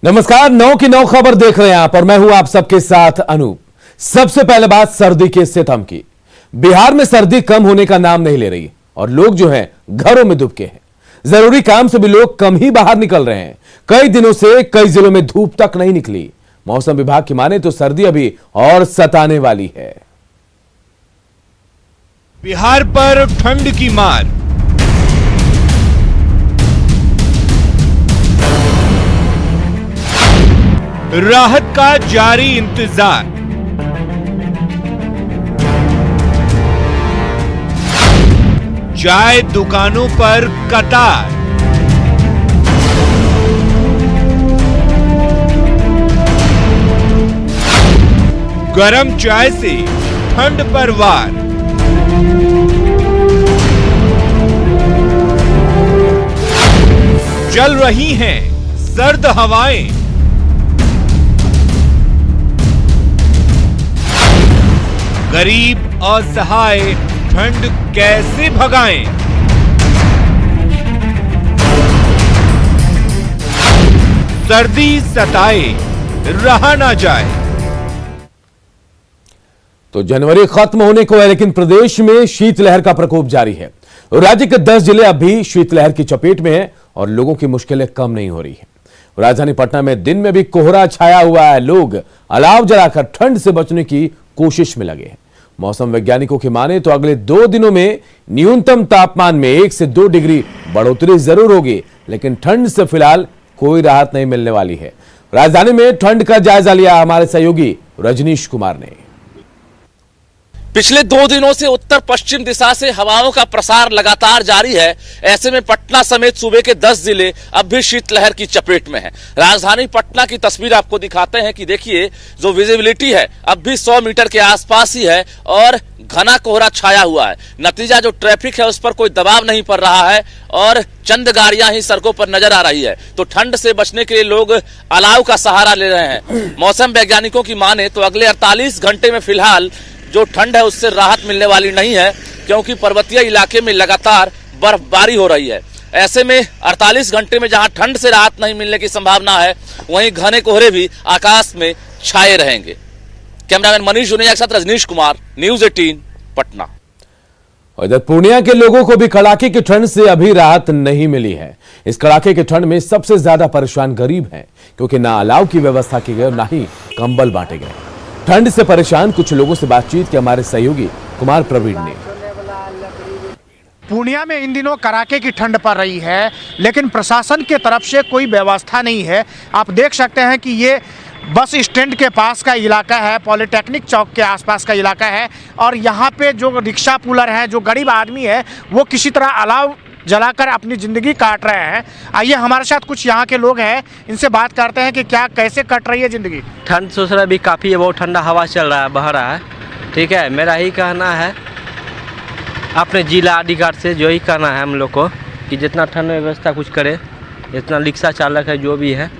नमस्कार, 9 की 9 खबर देख रहे हैं आप और मैं हूं आप सबके साथ अनूप। सबसे पहले बात सर्दी के सितम की। बिहार में सर्दी कम होने का नाम नहीं ले रही और लोग जो हैं घरों में दुबके हैं। जरूरी काम से भी लोग कम ही बाहर निकल रहे हैं। कई दिनों से कई जिलों में धूप तक नहीं निकली। मौसम विभाग की माने तो सर्दी अभी और सताने वाली है। बिहार पर ठंड की मार। राहत का जारी इंतजार। चाय दुकानों पर कतार। गरम चाय से ठंड पर वार। चल रही हैं सर्द हवाएं। गरीब असहाय ठंड कैसे भगाएं? सर्दी सताए रहा ना जाए। तो जनवरी खत्म होने को है, लेकिन प्रदेश में शीतलहर का प्रकोप जारी है। राज्य के 10 जिले अब भी शीतलहर की चपेट में हैं और लोगों की मुश्किलें कम नहीं हो रही है। राजधानी पटना में दिन में भी कोहरा छाया हुआ है। लोग अलाव जलाकर ठंड से बचने की कोशिश में लगे हैं। मौसम वैज्ञानिकों की माने तो अगले 2 दिनों में न्यूनतम तापमान में 1 से 2 डिग्री बढ़ोतरी जरूर होगी, लेकिन ठंड से फिलहाल कोई राहत नहीं मिलने वाली है। राजधानी में ठंड का जायजा लिया हमारे सहयोगी रजनीश कुमार ने। पिछले 2 दिनों से उत्तर पश्चिम दिशा से हवाओं का प्रसार लगातार जारी है। ऐसे में पटना समेत सूबे के 10 जिले अब भी शीतलहर की चपेट में हैं। राजधानी पटना की तस्वीर आपको दिखाते हैं कि देखिए, जो विजिबिलिटी है अब भी 100 मीटर के आसपास ही है और घना कोहरा छाया हुआ है। नतीजा जो ट्रैफिक है उस पर कोई दबाव नहीं पड़ रहा है और चंद गाड़ियां ही सड़कों पर नजर आ रही है। तो ठंड से बचने के लिए लोग अलाव का सहारा ले रहे हैं। मौसम वैज्ञानिकों की माने तो अगले 48 घंटे में फिलहाल जो ठंड है उससे राहत मिलने वाली नहीं है, क्योंकि पर्वतीय इलाके में लगातार बर्फबारी हो रही है। ऐसे में 48 घंटे में जहां ठंड से राहत नहीं मिलने की संभावना है, वहीं घने कोहरे भी आकाश में छाए रहेंगे। कैमरामैन मनीष जुनेजा के साथ रजनीश कुमार, न्यूज़ 18 पटना। और इधर पूर्णिया के लोगों को भी कड़ाके की ठंड से अभी राहत नहीं मिली है। इस कड़ाके की ठंड में सबसे ज्यादा परेशान गरीब हैं, क्योंकि ना अलाव की व्यवस्था की गई और ना ही कंबल बांटे गए। ठंड से परेशान कुछ लोगों से बातचीत की हमारे सहयोगी कुमार प्रवीण ने। पूर्णिया में इन दिनों कड़ाके की ठंड पड़ रही है, लेकिन प्रशासन की तरफ से कोई व्यवस्था नहीं है। आप देख सकते हैं कि ये बस स्टैंड के पास का इलाका है, पॉलिटेक्निक चौक के आसपास का इलाका है और यहाँ पे जो रिक्शा पुलर हैं, जो गरीब आदमी है, वो किसी तरह अलाव जलाकर अपनी ज़िंदगी काट रहे हैं। आइए हमारे साथ कुछ यहाँ के लोग हैं, इनसे बात करते हैं कि क्या कैसे कट रही है ज़िंदगी। ठंड सोच रहा भी काफ़ी है, बहुत ठंडा हवा चल रहा है, बह रहा है। ठीक है, मेरा ही कहना है अपने जिला अधिकारी से जो ही कहना है हम लोग को कि जितना ठंड व्यवस्था कुछ करे, जितना रिक्शा चालक है जो भी है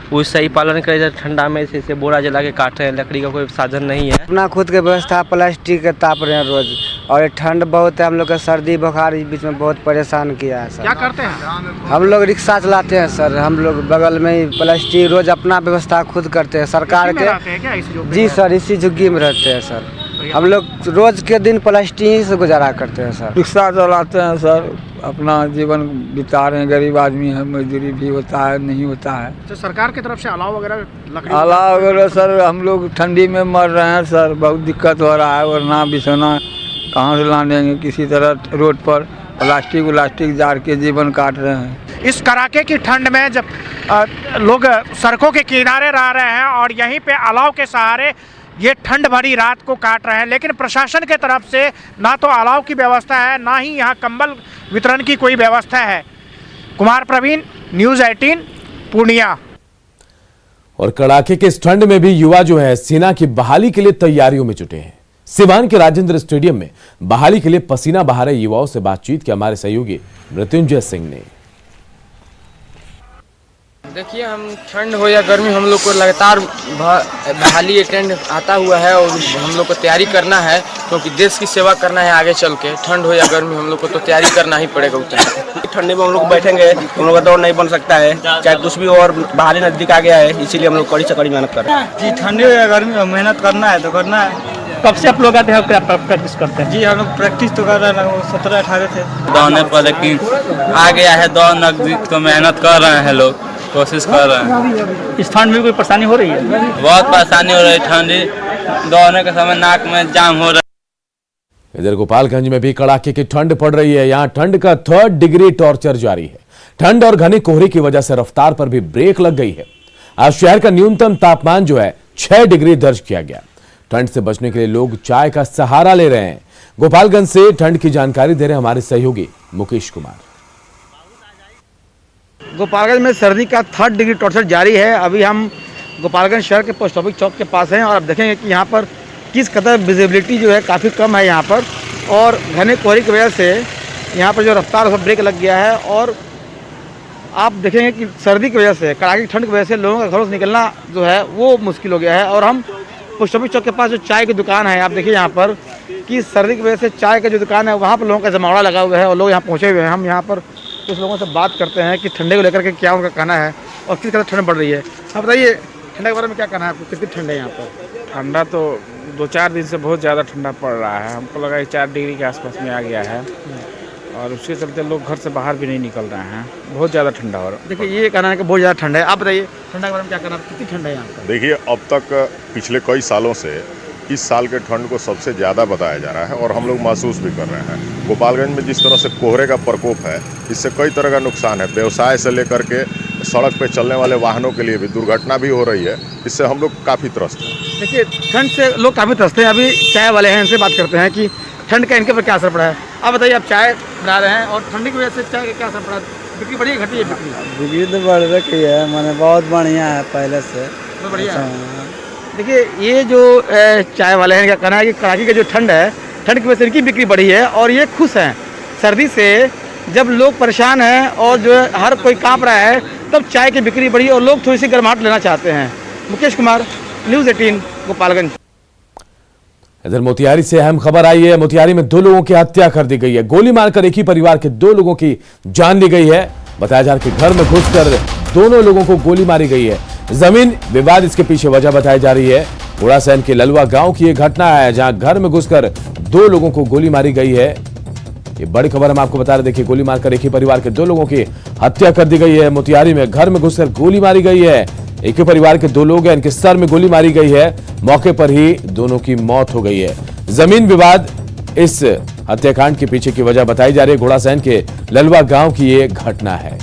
उससे ही पालन करे। ठंडा में से बोरा जला के काट रहे हैं, लकड़ी का कोई साधन नहीं है। अपना खुद के व्यवस्था प्लास्टिक के ताप रहे हैं रोज, और ये ठंड बहुत है। हम लोग का सर्दी बुखार इस बीच में बहुत परेशान किया है सर। क्या करते हैं? हम लोग रिक्शा चलाते हैं सर। हम लोग बगल में ही प्लास्टिक रोज अपना व्यवस्था खुद करते हैं सरकार के। जी सर, इसी झुग्गी में रहते हैं सर। हम लोग रोज के दिन प्लास्टिक ही से गुजारा करते हैं सर। रिक्शा चलाते हैं सर, अपना जीवन बिता रहे हैं। गरीब आदमी है, मजदूरी भी होता है, नहीं होता है। तो सरकार की तरफ से अलाव वगैरह अलाव वगैरह सर, हम लोग ठंडी में मर रहे हैं सर, बहुत दिक्कत हो रहा है। वरना बिछौना कहाँ से लाने, किसी तरह रोड पर प्लास्टिक जार के जीवन काट रहे हैं। इस कड़ाके की ठंड में जब लोग सड़कों के किनारे रह रहे हैं और यहीं पे अलाव के सहारे ये ठंड भरी रात को काट रहे हैं, लेकिन प्रशासन के तरफ से ना तो अलाव की व्यवस्था है, ना ही यहाँ कंबल वितरण की कोई व्यवस्था है। कुमार प्रवीण, न्यूज़ 18 पूर्णिया। और कड़ाके के इस ठंड में भी युवा जो है सेना की बहाली के लिए तैयारियों में जुटे हैं। सिवान के राजेंद्र स्टेडियम में बहाली के लिए पसीना बहा रहे युवाओं से बातचीत की हमारे सहयोगी मृत्युंजय सिंह ने। देखिए, हम ठंड हो या गर्मी हम लोग को लगातार बहाली अटेंड आता हुआ है और हम लोग को तैयारी करना है, क्योंकि देश की सेवा करना है आगे चल के। ठंड हो या गर्मी हम लोग को तो तैयारी करना ही पड़ेगा उतना। ठंडे में हम लोग बैठेंगे, हम लोग का दौड़ नहीं बन सकता है, चाहे कुछ भी। और बहाली नजदीक आ गया है, इसीलिए हम लोग कड़ी से कड़ी मेहनत कर रहे हैं। जी, ठंडी हो या गर्मी में मेहनत करना है तो करना है। कब से आप लोग आते हैं, क्या प्रैक्टिस करते हैं? जी, हम लोग प्रैक्टिस तो कर रहे हैं, 17-18 थे दौड़ने पर, लेकिन आ गया है दौड़ नजदीक तो मेहनत कर रहे हैं लोग, कोशिश कर रहे हैं। इस ठंड में कोई परेशानी हो रही है? बहुत परेशानी हो रही है, ठंडी दौड़ने के समय नाक में जाम हो रहा है। इधर गोपालगंज में भी कड़ाके की ठंड पड़ रही है। यहाँ ठंड का 3rd डिग्री टॉर्चर जारी है। ठंड और घनी कोहरे की वजह से रफ्तार पर भी ब्रेक लग गई है। आज शहर का न्यूनतम तापमान जो है 6 डिग्री दर्ज किया गया। ठंड से बचने के लिए लोग चाय का सहारा ले रहे हैं। गोपालगंज से ठंड की जानकारी दे रहे हमारे सहयोगी मुकेश कुमार। गोपालगंज में सर्दी का 3rd डिग्री टॉर्चर जारी है। अभी हम गोपालगंज शहर के पोस्ट ऑफिस चौक के पास हैं और आप देखेंगे कि यहाँ पर किस कदर विजिबिलिटी जो है काफ़ी कम है यहाँ पर, और घने कोहरे की वजह से यहाँ पर जो रफ्तार है ब्रेक लग गया है। और आप देखेंगे कि सर्दी की वजह से, कड़ाके की ठंड की वजह से लोगों का घरों से निकलना जो है वो मुश्किल हो गया है। और हम पोस्ट ऑफिस चौक के पास जो चाय की दुकान है, आप देखिए यहाँ पर कि सर्दी की वजह से चाय की जो दुकान है वहाँ पर लोगों का जमावड़ा लगा हुआ है और लोग यहाँ पहुँचे हुए हैं। हम यहाँ पर कुछ लोगों से बात करते हैं कि ठंडे को लेकर के क्या उनका कहना है और किस कदर ठंड बढ़ रही है। आप बताइए, ठंडे के बारे में क्या कहना है आपको, कितनी ठंड है यहाँ पर? ठंडा तो 2-4 दिन से बहुत ज़्यादा ठंडा पड़ रहा है। हमको लगा 4 डिग्री के आसपास में आ गया है और उसके चलते लोग घर से बाहर भी नहीं निकल रहे हैं। बहुत ज़्यादा ठंडा हो रहा है। देखिए, ये कहना है कि बहुत ज़्यादा ठंड है। आप बताइए, ठंडा के बारे में क्या कहना है, कितनी ठंड है यहाँ पर? देखिए, अब तक पिछले कई सालों से इस साल के ठंड को सबसे ज़्यादा बताया जा रहा है और हम लोग महसूस भी कर रहे हैं। गोपालगंज में जिस तरह से कोहरे का प्रकोप है, इससे कई तरह का नुकसान है। व्यवसाय से लेकर के सड़क पे चलने वाले वाहनों के लिए भी दुर्घटना भी हो रही है। इससे हम लोग काफ़ी त्रस्त हैं। देखिए, ठंड से लोग काफ़ी त्रस्त हैं। अभी चाय वाले हैं, इनसे बात करते हैं कि ठंड का इनके पर क्या असर पड़ा है। आप बताइए, आप चाय बना रहे हैं और ठंडी की वजह से चाय का क्या असर पड़ा? बिक्री बढ़ी है, घटी है बिक्री? बिक्री तो बढ़ रही है, मैंने बहुत बढ़िया है पहले से, बहुत बढ़िया है। देखिए, ये जो चाय वाले हैं, क्या कहना है कि कड़ाके की जो ठंड है, ठंड की वजह से इनकी बिक्री बढ़ी है और ये खुश हैं। सर्दी से जब लोग परेशान हैं और जो है हर कोई कांप रहा है, तब चाय की बिक्री बढ़ी और लोग थोड़ी सी गर्माहट लेना चाहते हैं। मुकेश कुमार, न्यूज़ 18, गोपालगंज। इधर मोतिहारी से अहम खबर आई है। मोतिहारी में 2 लोगों की हत्या कर दी गई है। गोली मारकर एक ही परिवार के 2 लोगों की जान ली गई है। बताया जा रहा है कि घर में घुसकर दोनों लोगों को गोली मारी गई है। जमीन विवाद इसके पीछे वजह बताई जा रही है। घोड़ासैन के ललवा गांव की यह घटना है, जहां घर में घुसकर 2 लोगों को गोली मारी गई है। ये बड़ी खबर हम आपको बता रहे। देखिए, गोली मारकर एक ही परिवार के 2 लोगों की हत्या कर दी गई है। मोतिहारी में घर में घुसकर गोली मारी गई है। एक ही परिवार के 2 लोग हैं, इनके सर में गोली मारी गई है। मौके पर ही दोनों की मौत हो गई है। जमीन विवाद इस हत्याकांड के पीछे की वजह बताई जा रही है। घोड़ासैन के ललवा गांव की ये घटना है।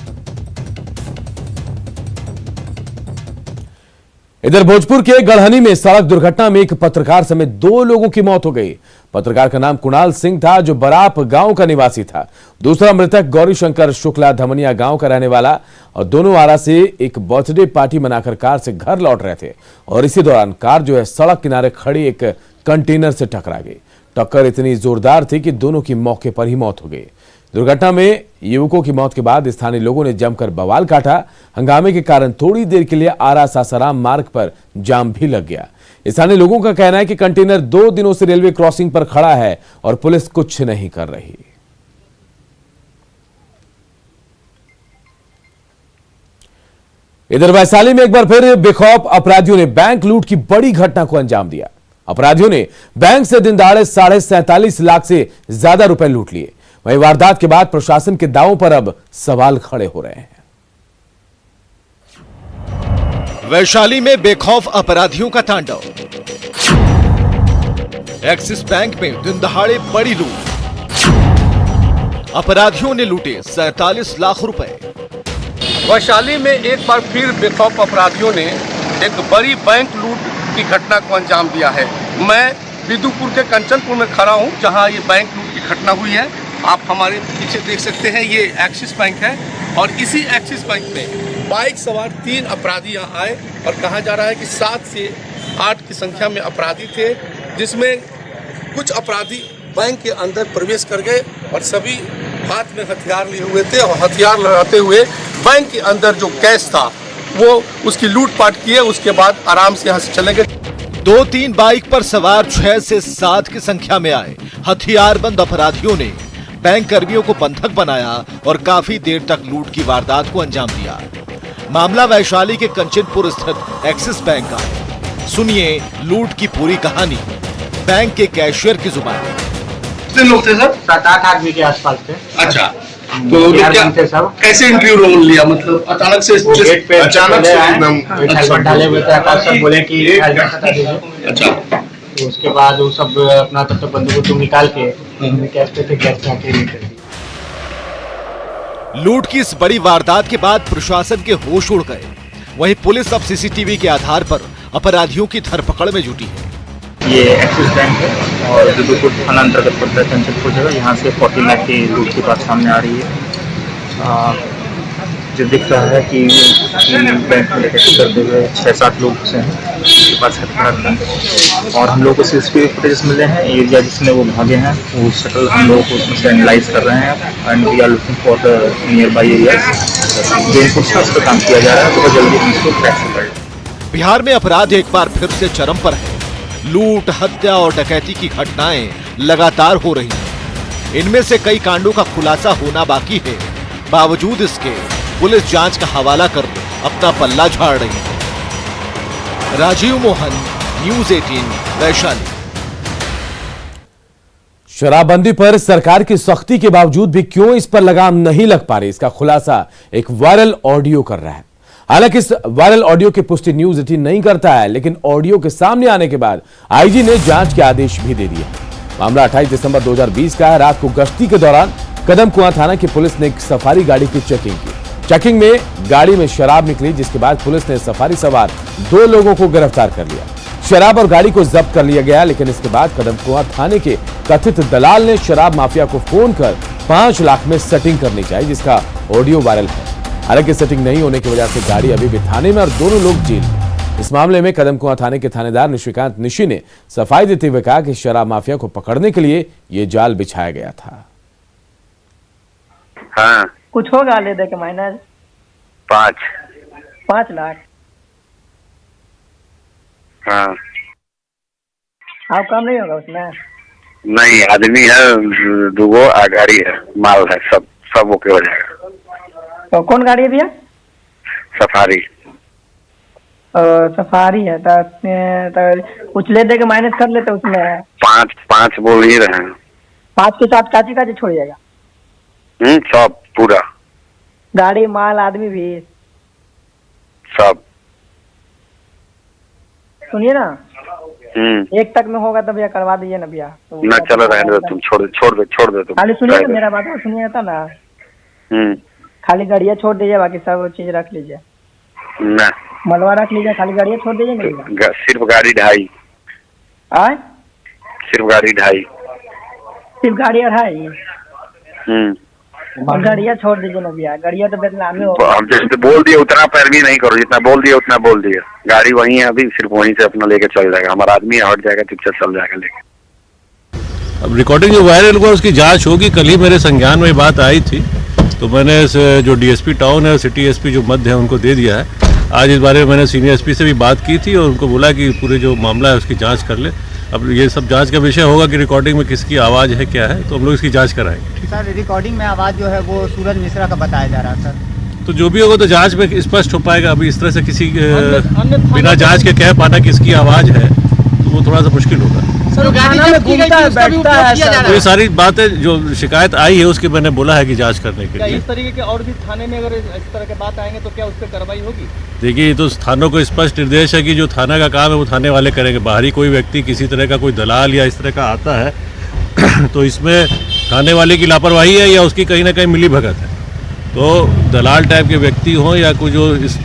इधर भोजपुर के गढ़हनी में सड़क दुर्घटना में एक पत्रकार समेत 2 लोगों की मौत हो गई। पत्रकार का नाम कुणाल सिंह था, जो बराप गांव का निवासी था। दूसरा मृतक गौरी शंकर शुक्ला धमनिया गांव का रहने वाला, और दोनों आरा से एक बर्थडे पार्टी मनाकर कार से घर लौट रहे थे और इसी दौरान कार जो है सड़क किनारे खड़ी एक कंटेनर से टकरा गई। टक्कर इतनी जोरदार थी कि दोनों की मौके पर ही मौत हो गई। दुर्घटना में युवकों की मौत के बाद स्थानीय लोगों ने जमकर बवाल काटा। हंगामे के कारण थोड़ी देर के लिए आरा सासाराम मार्ग पर जाम भी लग गया। स्थानीय लोगों का कहना है कि कंटेनर 2 दिनों से रेलवे क्रॉसिंग पर खड़ा है और पुलिस कुछ नहीं कर रही। इधर वैशाली में एक बार फिर बेखौफ अपराधियों ने बैंक लूट की बड़ी घटना को अंजाम दिया। अपराधियों ने बैंक से दिन दहाड़े 47.5 लाख से ज्यादा रुपए लूट लिए। वहीं वारदात के बाद प्रशासन के दावों पर अब सवाल खड़े हो रहे हैं। वैशाली में बेखौफ अपराधियों का तांडव। एक्सिस बैंक में दिन दहाड़े बड़ी लूट। अपराधियों ने लूटे 47 लाख रुपए। वैशाली में एक बार फिर बेखौफ अपराधियों ने एक बड़ी बैंक लूट की घटना को अंजाम दिया है। मैं बिदुपुर के कंचनपुर में खड़ा हूं, जहां ये बैंक लूट की घटना हुई है। आप हमारे पीछे देख सकते हैं, ये एक्सिस बैंक है और इसी एक्सिस बैंक में बाइक सवार 3 अपराधी यहाँ आए और कहा जा रहा है कि 7 से 8 की संख्या में अपराधी थे, जिसमें कुछ अपराधी बैंक के अंदर प्रवेश कर गए और सभी हाथ में हथियार लिए हुए थे और हथियार लगाते हुए बैंक के अंदर जो कैश था वो उसकी लूटपाट किए, उसके बाद आराम से यहाँ से चलेंगे। 2-3 बाइक पर सवार 6 से 7 की संख्या में आए हथियारबंद अपराधियों ने बैंक कर्मियों को बंधक बनाया और काफी देर तक लूट की वारदात को अंजाम दिया। मामला वैशाली के कंचनपुर स्थित एक्सिस बैंक का है। सुनिए लूट की पूरी कहानी बैंक के कैशियर की जुबानी। कितने लोग थे सर? 7-8 आदमी के आसपास थे। अच्छा, तो क्या सब कैसे एंट्री रोल लिया? मतलब अचानक से गेट पे अचानक से एकदम हेलमेट डाले हुए थे। आकाश सर बोले कि हेलमेट हटा दीजिए। अच्छा, तो उसके बाद वो सब अपना तब तक बंदूक निकाल के कैश पे थे, कैश पे आके लूट की इस बड़ी वारदात के बाद प्रशासन के होश उड़ गए। वहीं पुलिस अब सीसीटीवी के आधार पर अपराधियों की धरपकड़ में जुटी है। ये एक्सिस बैंक है और बिदुपुर थाना अंतर्गत पड़ता है, कंचनपुर जगह। यहाँ से 40 लाख की लूट की बात सामने आ रही है। जो दिख रहा है कि बैंक में डकैती करते हुए 6-7 लोग घुसे हैं, उनके पास हथियार हैं और हम लोग को सीसीटीवी फुटेज मिले हैं। एरिया जिसमें वो भागे हैं वो शटल हम लोग को उसमें से एनालाइज कर रहे हैं and we are looking for the nearby areas. जो पूछताछ पर काम किया जा रहा है बहुत जल्दी हम इसको ट्रैक कर लेंगे। बिहार में अपराध एक बार फिर से चरम पर है। लूट, हत्या और डकैती की घटनाएं लगातार हो रही हैं। इनमें से कई कांडों का खुलासा होना बाकी है। बावजूद इसके पुलिस जांच का हवाला कर अपना पल्ला झाड़ रही है। राजीव मोहन, न्यूज़ 18, वैशाली। शराबबंदी पर सरकार की सख्ती के बावजूद भी क्यों इस पर लगाम नहीं लग पा रही, इसका खुलासा एक वायरल ऑडियो कर रहा है। हालांकि इस वायरल ऑडियो की पुष्टि न्यूज़ 18 नहीं करता है, लेकिन ऑडियो के सामने आने के बाद आईजी ने जांच के आदेश भी दे दिए। मामला 28 दिसंबर 2020 का है। रात को गश्ती के दौरान कदम कुआं थाना की पुलिस ने एक सफारी गाड़ी की चेकिंग की। चेकिंग में गाड़ी में शराब निकली, जिसके बाद पुलिस ने सफारी सवार 2 लोगों को गिरफ्तार कर लिया। शराब और गाड़ी को जब्त कर लिया गया, लेकिन इसके बाद कदम कुआं थाने के कथित दलाल ने शराब माफिया को फोन कर 5 लाख में सेटिंग करनी चाहिए, जिसका ऑडियो वायरल है। हालांकि सेटिंग नहीं होने की वजह से गाड़ी अभी भी थाने में और दोनों लोग जेल में। इस मामले में कदम कुआं थाने के थानेदार निशिकांत निशी ने सफाई देते हुए कहा कि शराब माफिया को पकड़ने के लिए ये जाल बिछाया गया था। हाँ, कुछ होगा ले दे के माइनस 5 लाख। हाँ, आप काम नहीं होगा उसमें? नहीं, आदमी है, 2 गाड़ी है, माल है, सब ओके हो जाएगा। तो कौन गाड़ी है भैया? सफारी। सफारी है तो कुछ ले दे के माइनस कर लेते उसमें। 5 बोल ही रहे हैं। 5 के साथ काची छोड़िएगा? सब पूरा गाड़ी, माल, आदमी भी सब। सुनिए ना, 1 तक में होगा तो भैया करवा दीजिए ना भैया। तो ना चलो रहने दो, तुम छोड़ दो तुम। खाली सुनिए ना, मेरा बात को सुनिए था ना। खाली गाड़िया छोड़ दीजिए, बाकी सब चीज रख लीजिए। ना, मलवा रख लीजिए, खाली गाड़िया छोड़ दीजिए ना। सिर्फ गाड़ी 2.5। सिर्फ गाड़ी 2.5। सिर्फ गाड़ी 2.5। गाड़िया छोड़ दीजिए ना भैया, गाड़िया तो बदनामी हो। हम जैसे बोल दिए उतना पैरवी नहीं करो, जितना बोल दिया उतना बोल दिया। गाड़ी वहीं है अभी, सिर्फ वहीं से अपना लेके चल जाएगा। हमारा आदमी हट जाएगा, चुपचाप चल जाएगा लेके। अब रिकॉर्डिंग जो वायरल हुआ उसकी जांच होगी। कल ही मेरे संज्ञान में बात आई थी, तो मैंने जो डीएसपी टाउन है और सिटी एसपी जो मध्य है उनको दे दिया है। आज इस बारे में मैंने सीनियर एसपी से भी बात की थी और उनको बोला कि पूरे जो मामला है उसकी जांच कर ले। अब ये सब जांच का विषय होगा कि रिकॉर्डिंग में किसकी आवाज़ है, क्या है, तो हम लोग इसकी जांच कराएंगे। सर, रिकॉर्डिंग में आवाज़ जो है वो सूरज मिश्रा का बताया जा रहा है सर। तो जो भी होगा तो जांच में स्पष्ट हो पाएगा। अभी इस तरह से किसी बिना जांच के कह पाना किसकी आवाज़ है तो वो थोड़ा सा मुश्किल होगा। सर, थाना में घूमता है, बैठता है। तो ये सारी बातें जो शिकायत आई है उसकी मैंने बोला है कि जांच करने के लिए। इस तरीके के और भी थाने में अगर इस तरह के बात आएंगे तो क्या उस पर कार्रवाई होगी? देखिए, ये तो थानों को स्पष्ट निर्देश है कि जो थाना का काम है वो थाने वाले करेंगे। बाहरी कोई व्यक्ति किसी तरह का कोई दलाल या इस तरह का आता है तो इसमें थाने वाले की लापरवाही है या उसकी कहीं ना कहीं मिली भगत है। तो दलाल टाइप के व्यक्ति हों या कोई जो इस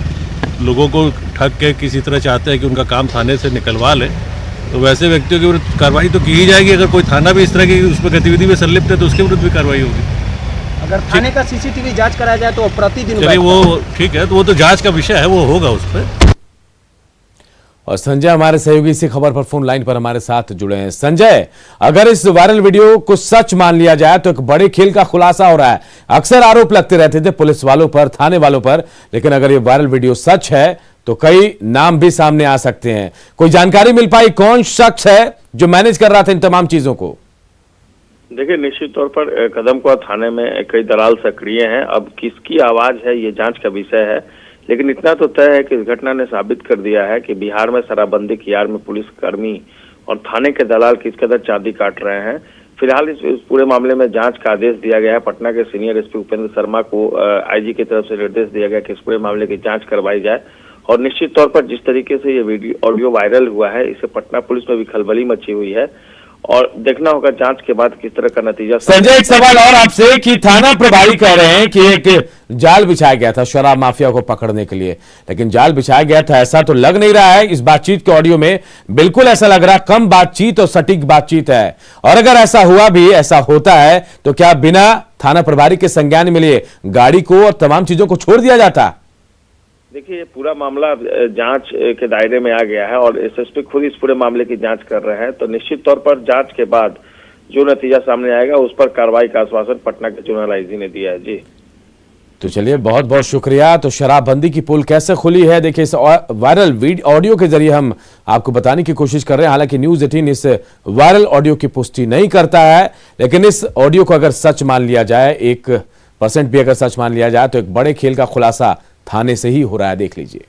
लोगों को ठग के किसी तरह चाहते हैं कि उनका काम थाने से निकलवा ले, तो वैसे व्यक्तियों के विरुद्ध कार्रवाई तो की ही जाएगी। अगर कोई थाना भी इस तरह की उसमें गतिविधि में संलिप्त है तो उसके विरुद्ध भी कार्रवाई होगी। अगर थाने का सीसीटीवी जांच कराया जाए तो प्रतिदिन चलिए वो ठीक है, तो वो तो जांच का विषय है, वो होगा उस पर। और संजय हमारे सहयोगी इसी खबर पर फोन लाइन पर हमारे साथ जुड़े हैं। संजय, अगर इस वायरल वीडियो को सच मान लिया जाए तो एक बड़े खेल का खुलासा हो रहा है। अक्सर आरोप लगते रहते थे पुलिस वालों पर, थाने वालों पर, लेकिन अगर ये वायरल वीडियो सच है तो कई नाम भी सामने आ सकते हैं। कोई जानकारी मिल पाई कौन शख्स है जो मैनेज कर रहा था इन तमाम चीजों को? देखिए, निश्चित तौर पर कदमकुआं थाने में कई दलाल सक्रिय हैं। अब किसकी आवाज है ये जांच का विषय है, लेकिन इतना तो तय है कि इस घटना ने साबित कर दिया है कि बिहार में शराबबंदी की आड़ में पुलिसकर्मी और थाने के दलाल किस कदर चांदी काट रहे हैं। फिलहाल इस पूरे मामले में जांच का आदेश दिया गया है। पटना के सीनियर एसपी उपेंद्र शर्मा को आईजी की तरफ से निर्देश दिया गया कि इस पूरे मामले की जांच करवाई जाए। और निश्चित तौर पर जिस तरीके से ये ऑडियो वायरल हुआ है, इससे पटना पुलिस में भी खलबली मची हुई है और देखना होगा जांच के बाद किस तरह का नतीजा। संजय, एक सवाल और आपसे कि थाना प्रभारी कह रहे हैं कि एक जाल बिछाया गया था शराब माफिया को पकड़ने के लिए, लेकिन जाल बिछाया गया था ऐसा तो लग नहीं रहा है। इस बातचीत के ऑडियो में बिल्कुल ऐसा लग रहा है कम बातचीत और सटीक बातचीत है। और अगर ऐसा हुआ भी, ऐसा होता है तो क्या बिना थाना प्रभारी के संज्ञान में लिए गाड़ी को और तमाम चीजों को छोड़ दिया जाता? देखिए, ये पूरा मामला जांच के दायरे में आ गया है और एसएसपी खुद इस पूरे मामले की जांच कर रहे हैं। तो निश्चित तौर पर जांच के बाद जो नतीजा सामने आएगा उस पर कार्रवाई का आश्वासन पटना के जोनल आईजी ने दिया है। जी तो चलिए, बहुत बहुत शुक्रिया। तो शराबबंदी की पोल कैसे खुली है, देखिए इस वायरल ऑडियो के जरिए हम आपको बताने की कोशिश कर रहे हैं। हालांकि न्यूज़ 18 इस वायरल ऑडियो की पुष्टि नहीं करता है, लेकिन इस ऑडियो को अगर सच मान लिया जाए, 1% भी अगर सच मान लिया जाए, तो एक बड़े खेल का खुलासा थाने से ही हो रहा है। देख लीजिए,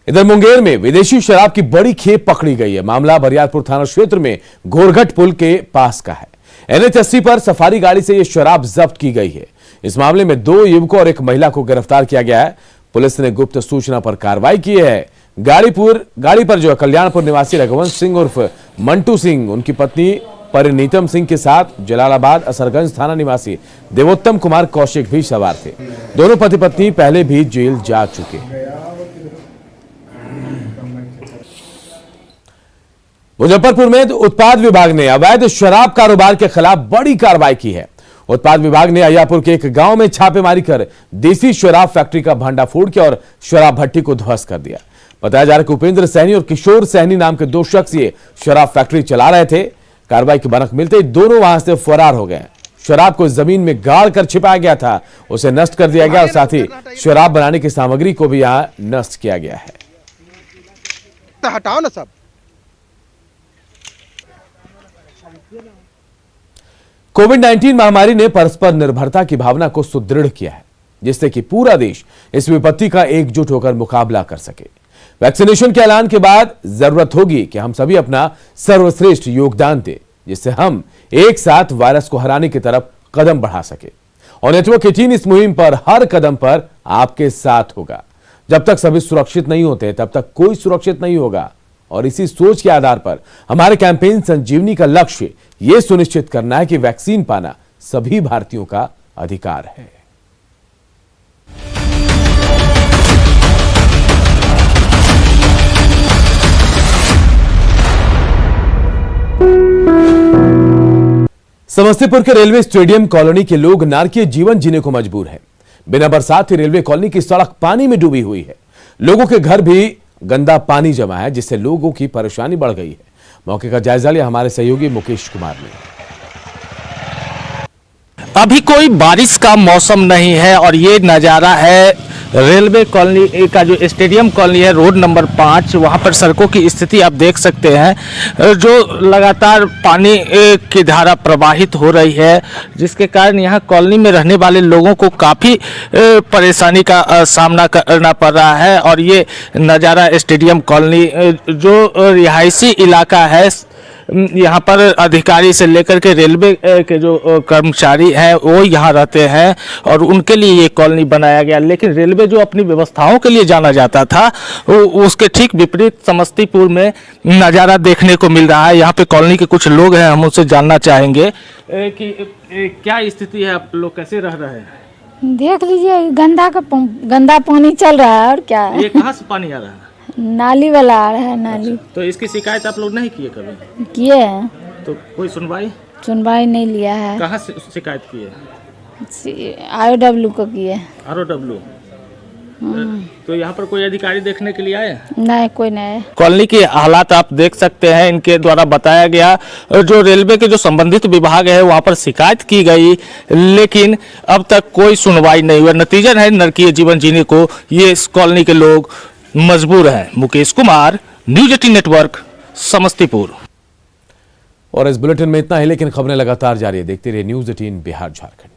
इधर मुंगेर में विदेशी शराब की बड़ी खेप पकड़ी गई है। मामला बरियारपुर थाना क्षेत्र में घोरघट पुल के पास का है। NH80 पर सफारी गाड़ी से यह शराब जब्त की गई है। इस मामले में 2 युवकों और 1 महिला को गिरफ्तार किया गया है। पुलिस ने गुप्त सूचना पर कार्रवाई की है। गाड़ी पर जो कल्याणपुर निवासी रघुवंश सिंह उर्फ मंटू सिंह, उनकी पत्नी परिनीतम सिंह के साथ जलालाबाद असरगंज थाना निवासी देवोत्तम कुमार कौशिक भी सवार थे। दोनों पति पत्नी पहले भी जेल जा चुके हैं। मुजफ्फरपुर में उत्पाद विभाग ने अवैध शराब कारोबार के खिलाफ बड़ी कार्रवाई की है। उत्पाद विभाग ने अय्यापुर के एक गांव में छापेमारी कर देसी शराब फैक्ट्री का भंडाफोड़ किया और शराब भट्टी को ध्वस्त कर दिया। बताया जा रहा है कि उपेंद्र सहनी और किशोर सहनी नाम के 2 शख्स ये शराब फैक्ट्री चला रहे थे। कार्रवाई की भनक मिलते ही दोनों वहां से फरार हो गए। शराब को जमीन में गाड़ कर छिपाया गया था, उसे नष्ट कर दिया गया और साथ ही शराब बनाने की सामग्री को भी यहां नष्ट किया गया है। हटाओ ना सब। कोविड-19 महामारी ने परस्पर निर्भरता की भावना को सुदृढ़ किया है, जिससे कि पूरा देश इस विपत्ति का एकजुट होकर मुकाबला कर सके। वैक्सीनेशन के ऐलान के बाद जरूरत होगी कि हम सभी अपना सर्वश्रेष्ठ योगदान दें, जिससे हम एक साथ वायरस को हराने की तरफ कदम बढ़ा सके। और नेटवर्क 18 इस मुहिम पर हर कदम पर आपके साथ होगा। जब तक सभी सुरक्षित नहीं होते, तब तक कोई सुरक्षित नहीं होगा। और इसी सोच के आधार पर हमारे कैंपेन संजीवनी का लक्ष्य यह सुनिश्चित करना है कि वैक्सीन पाना सभी भारतीयों का अधिकार है। समस्तीपुर के रेलवे स्टेडियम कॉलोनी के लोग नारकीय जीवन जीने को मजबूर हैं। बिना बरसात ही रेलवे कॉलोनी की सड़क पानी में डूबी हुई है। लोगों के घर भी गंदा पानी जमा है, जिससे लोगों की परेशानी बढ़ गई है। मौके का जायजा लिया हमारे सहयोगी मुकेश कुमार ने। अभी कोई बारिश का मौसम नहीं है और ये नज़ारा है रेलवे कॉलोनी का, जो स्टेडियम कॉलोनी है रोड नंबर 5, वहाँ पर सड़कों की स्थिति आप देख सकते हैं, जो लगातार पानी की धारा प्रवाहित हो रही है, जिसके कारण यहाँ कॉलोनी में रहने वाले लोगों को काफ़ी परेशानी का सामना करना पड़ रहा है। और ये नज़ारा स्टेडियम कॉलोनी जो रिहायशी इलाका है, यहाँ पर अधिकारी से लेकर के रेलवे के जो कर्मचारी हैं वो यहाँ रहते हैं और उनके लिए ये कॉलोनी बनाया गया। लेकिन रेलवे जो अपनी व्यवस्थाओं के लिए जाना जाता था, उसके ठीक विपरीत समस्तीपुर में नज़ारा देखने को मिल रहा है। यहाँ पे कॉलोनी के कुछ लोग हैं, हम उनसे जानना चाहेंगे कि क्या स्थिति है, आप लोग कैसे रह रहे हैं? देख लीजिए, गंदा पानी चल रहा है। और क्या है? ये कहाँ से पानी आ रहा है? नाली वाला आ रहा है, नाली। तो इसकी शिकायत आप लोग नहीं किए कभी? किए हैं। तो कोई सुनवाई नहीं लिया है। कहाँ से शिकायत की है? ROW को किए। ROW। तो यहाँ पर कोई अधिकारी देखने के लिए आए? नहीं, कोई नहीं। कॉलोनी के हालात आप देख सकते हैं। इनके द्वारा बताया गया, जो रेलवे के जो संबंधित विभाग है वहां पर शिकायत की गई, लेकिन अब तक कोई सुनवाई नहीं हुआ। नतीजन है नरकीय जीवन जीने को ये इस कॉलोनी के लोग मजबूर हैं। Mukesh Kumar, news 18 network, Samastipur. और इस बुलेटिन में इतना ही, लेकिन खबरें लगातार जारी है। देखते रहिए न्यूज 18 बिहार झारखंड।